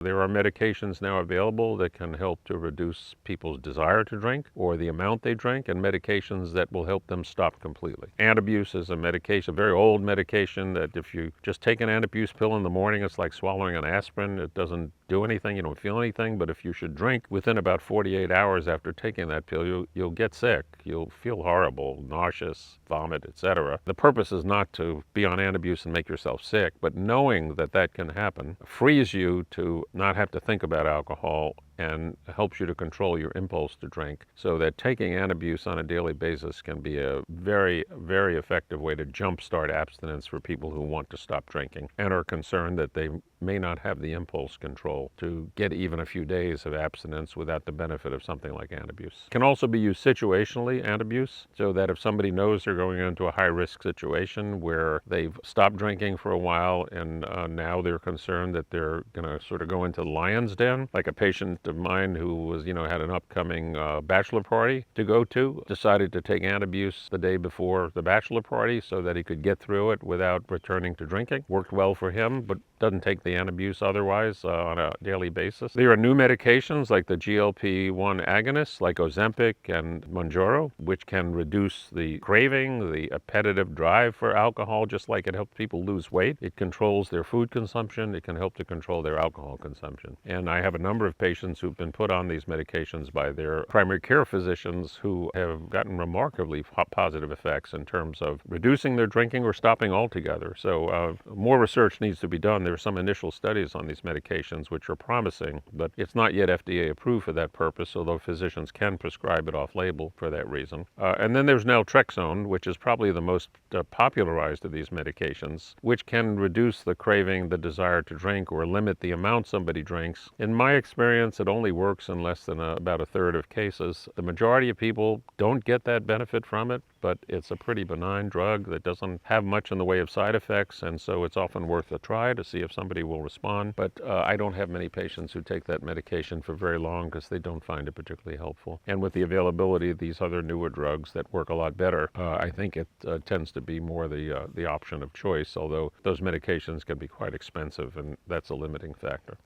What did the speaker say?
There are medications now available that can help to reduce people's desire to drink or the amount they drink, and medications that will help them stop completely. Antabuse is a medication, a very old medication that if you just take an Antabuse pill in the morning, it's like swallowing an aspirin. It doesn't do anything, you don't feel anything, but if you should drink within about 48 hours after taking that pill, you'll get sick. You'll feel horrible, nauseous, vomit, etc. The purpose is not to be on Antabuse and make yourself sick, but knowing that that can happen frees you to not have to think about alcohol and helps you to control your impulse to drink, so that taking Antabuse on a daily basis can be a very, very effective way to jumpstart abstinence for people who want to stop drinking and are concerned that they may not have the impulse control to get even a few days of abstinence without the benefit of something like Antabuse. It can also be used situationally, Antabuse, so that if somebody knows they're going into a high-risk situation where they've stopped drinking for a while and now they're concerned that they're going to sort of go into the lion's den, like a patient of mine who was, had an upcoming bachelor party to go to, decided to take Antabuse the day before the bachelor party so that he could get through it without returning to drinking. Worked well for him, but doesn't take the Antabuse otherwise on a daily basis. There are new medications like the GLP-1 agonists like Ozempic and Mounjaro, which can reduce the craving, the appetitive drive for alcohol, just like it helps people lose weight. It controls their food consumption. It can help to control their alcohol consumption. And I have a number of patients who've been put on these medications by their primary care physicians who have gotten remarkably positive effects in terms of reducing their drinking or stopping altogether. So more research needs to be done. There are some initial studies on these medications which are promising, but it's not yet FDA approved for that purpose, although physicians can prescribe it off-label for that reason. And then there's naltrexone, which is probably the most popularized of these medications, which can reduce the craving, the desire to drink, or limit the amount somebody drinks. In my experience, it only works in less than about a third of cases. The majority of people don't get that benefit from it, but it's a pretty benign drug that doesn't have much in the way of side effects, and so it's often worth a try to see if somebody will respond. But I don't have many patients who take that medication for very long because they don't find it particularly helpful. And with the availability of these other newer drugs that work a lot better, I think it tends to be more the option of choice, although those medications can be quite expensive, and that's a limiting factor.